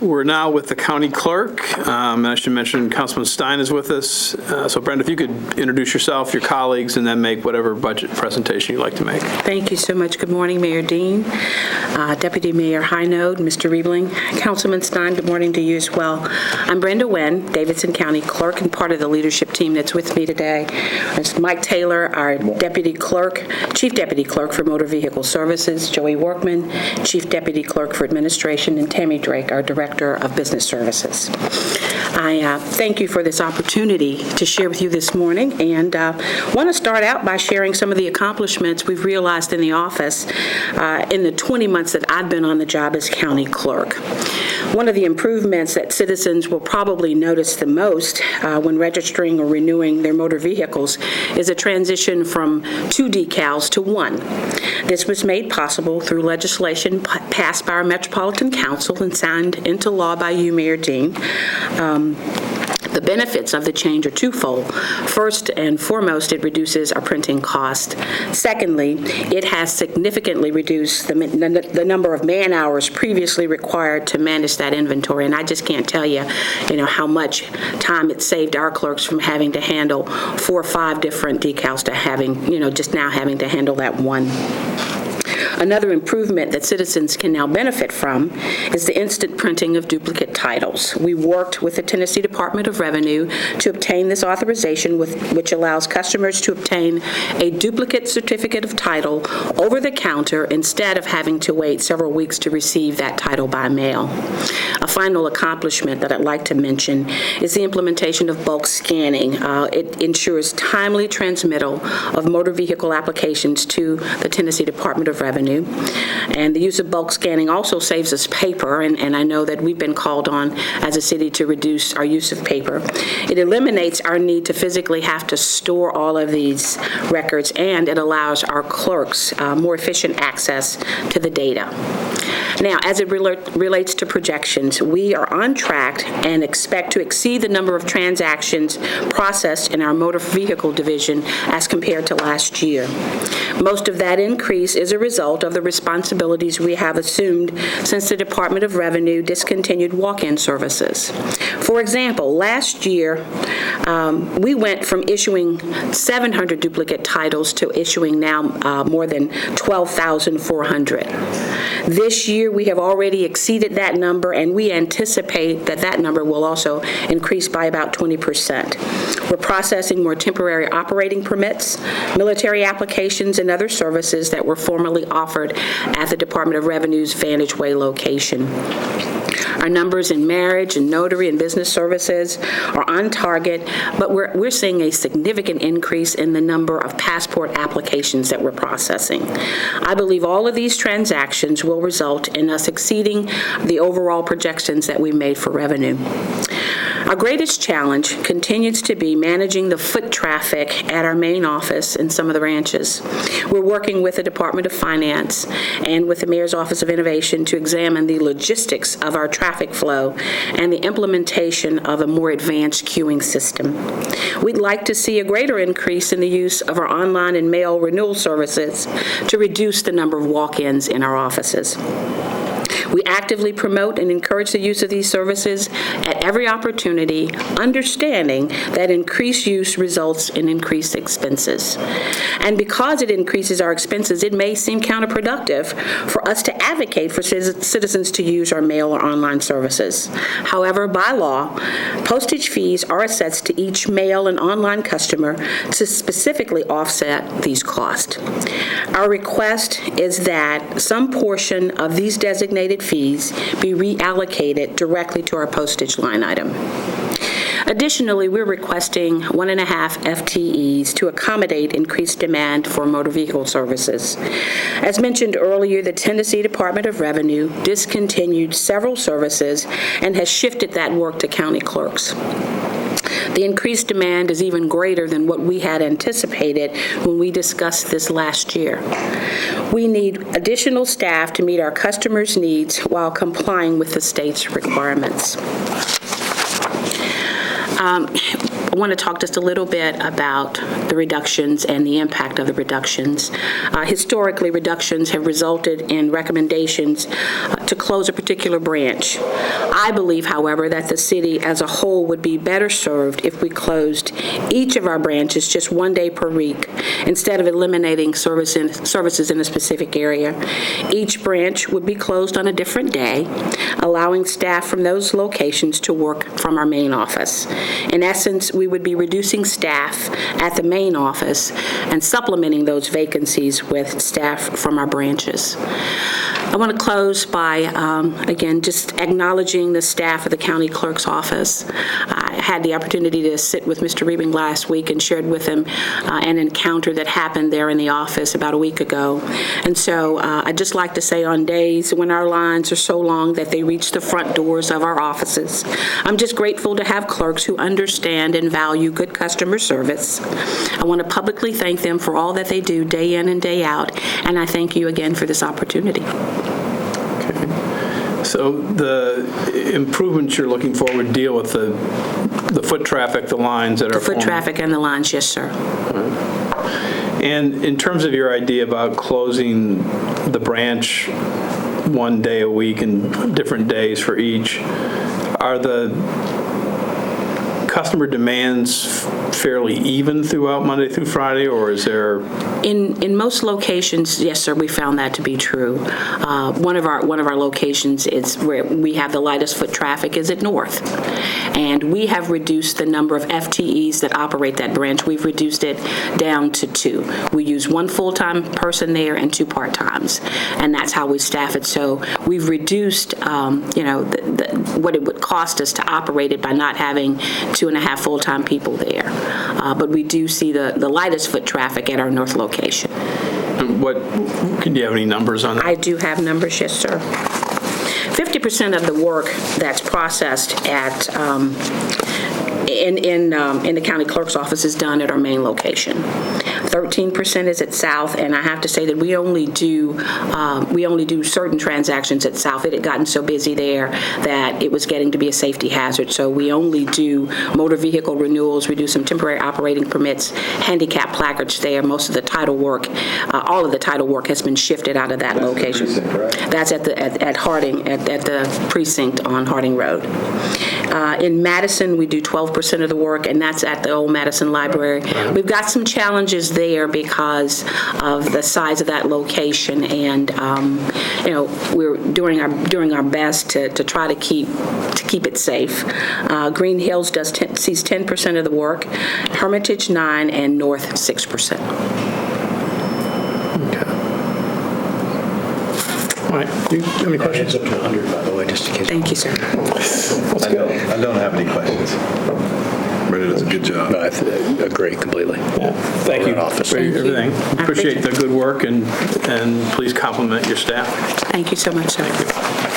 We're now with the county clerk. I should mention Councilman Stein is with us. So Brenda, if you could introduce yourself, your colleagues, and then make whatever budget presentation you'd like to make. Thank you so much. Good morning, Mayor Dean, Deputy Mayor Hynode, Mr. Riebling, Councilman Stein, good morning to you as well. I'm Brenda Nguyen, Davidson County Clerk, and part of the leadership team that's with me today. It's Mike Taylor, our Deputy Clerk, Chief Deputy Clerk for Motor Vehicle Services, Joey Workman, Chief Deputy Clerk for Administration, and Tammy Drake, our Director of Business Services. I thank you for this opportunity to share with you this morning, and want to start out by sharing some of the accomplishments we've realized in the office in the 20 months that I've been on the job as county clerk. One of the improvements that citizens will probably notice the most when registering or renewing their motor vehicles is a transition from 2 decals to 1. This was made possible through legislation passed by our Metropolitan Council and signed into law by you, Mayor Dean. The benefits of the change are twofold. First and foremost, it reduces our printing cost. Secondly, it has significantly reduced the number of man-hours previously required to manage that inventory. And I just can't tell you, how much time it saved our clerks from having to handle 4 or 5 different decals to having, just now having to handle that one. Another improvement that citizens can now benefit from is the instant printing of duplicate titles. We worked with the Tennessee Department of Revenue to obtain this authorization, which allows customers to obtain a duplicate certificate of title over the counter instead of having to wait several weeks to receive that title by mail. A final accomplishment that I'd like to mention is the implementation of bulk scanning. It ensures timely transmittal of motor vehicle applications to the Tennessee Department of Revenue. And the use of bulk scanning also saves us paper, and I know that we've been called on as a city to reduce our use of paper. It eliminates our need to physically have to store all of these records, and it allows our clerks more efficient access to the data. Now, as it relates to projections, we are on track and expect to exceed the number of transactions processed in our motor vehicle division as compared to last year. Most of that increase is a result of the responsibilities we have assumed since the Department of Revenue discontinued walk-in services. For example, last year, we went from issuing 700 duplicate titles to issuing now more than 12,400. This year, we have already exceeded that number, and we anticipate that that number will also increase by about 20%. We're processing more temporary operating permits, military applications, and other services that were formerly offered at the Department of Revenue's Vantage Way location. Our numbers in marriage and notary and business services are on target, but we're seeing a significant increase in the number of passport applications that we're processing. I believe all of these transactions will result in us exceeding the overall projections that we made for revenue. Our greatest challenge continues to be managing the foot traffic at our main office and some of the ranches. We're working with the Department of Finance and with the Mayor's Office of Innovation to examine the logistics of our traffic flow and the implementation of a more advanced queuing system. We'd like to see a greater increase in the use of our online and mail renewal services to reduce the number of walk-ins in our offices. We actively promote and encourage the use of these services at every opportunity, understanding that increased use results in increased expenses. And because it increases our expenses, it may seem counterproductive for us to advocate for citizens to use our mail or online services. However, by law, postage fees are assessed to each mail and online customer to specifically offset these costs. Our request is that some portion of these designated fees be reallocated directly to our postage line item. Additionally, we're requesting 1.5 FTEs to accommodate increased demand for motor vehicle services. As mentioned earlier, the Tennessee Department of Revenue discontinued several services and has shifted that work to county clerks. The increased demand is even greater than what we had anticipated when we discussed this last year. We need additional staff to meet our customers' needs while complying with the state's requirements. want to talk just a little bit about the reductions and the impact of the reductions. Historically, reductions have resulted in recommendations to close a particular branch. I believe, however, that the city as a whole would be better served if we closed each of our branches just one day per week instead of eliminating services in a specific area. Each branch would be closed on a different day, allowing staff from those locations to work from our main office. In essence, we would be reducing staff at the main office and supplementing those vacancies with staff from our branches. I want to close by, again, just acknowledging the staff of the county clerk's office. I had the opportunity to sit with Mr. Reebing last week and shared with him an encounter that happened there in the office about a week ago. And so I'd just like to say on days when our lines are so long that they reach the front doors of our offices, I'm just grateful to have clerks who understand and value good customer service. I want to publicly thank them for all that they do day in and day out, and I thank you again for this opportunity. Okay. So the improvements you're looking for would deal with the foot traffic, the lines that are Foot traffic and the lines, yes, sir. And in terms of your idea about closing the branch one day a week and different days for each, are the customer demands fairly even throughout Monday through Friday, or is there? In most locations, yes, sir, we found that to be true. One of our locations is where we have the lightest foot traffic is at North, and we have reduced the number of FTEs that operate that branch. We've reduced it down to 2. We use 1 full-time person there and 2 part-times, and that's how we staff it. So we've reduced, what it would cost us to operate it by not having 2.5 full-time people there. But we do see the lightest foot traffic at our North location. Can you have any numbers on that? I do have numbers, yes, sir. 50% of the work that's processed at in the county clerk's office is done at our main location. 13% is at South, and I have to say that we only do certain transactions at South. It had gotten so busy there that it was getting to be a safety hazard. So we only do motor vehicle renewals. We do some temporary operating permits, handicap placards there. Most of the title work, all of the title work has been shifted out of that location. That's at Harding, at the precinct on Harding Road. In Madison, we do 12% of the work, and that's at the old Madison Library. We've got some challenges there because of the size of that location, and we're doing our best to try to keep it safe. Green Hills sees 10% of the work, Hermitage 9%, and North 6%. All right. Do you have any questions? It's up to 100, by the way, just in case. Thank you, sir. I don't have any questions. Brenda does a good job. No, I agree completely. Yeah. Thank you for everything. Appreciate the good work, and please compliment your staff. Thank you so much, sir. Thank you.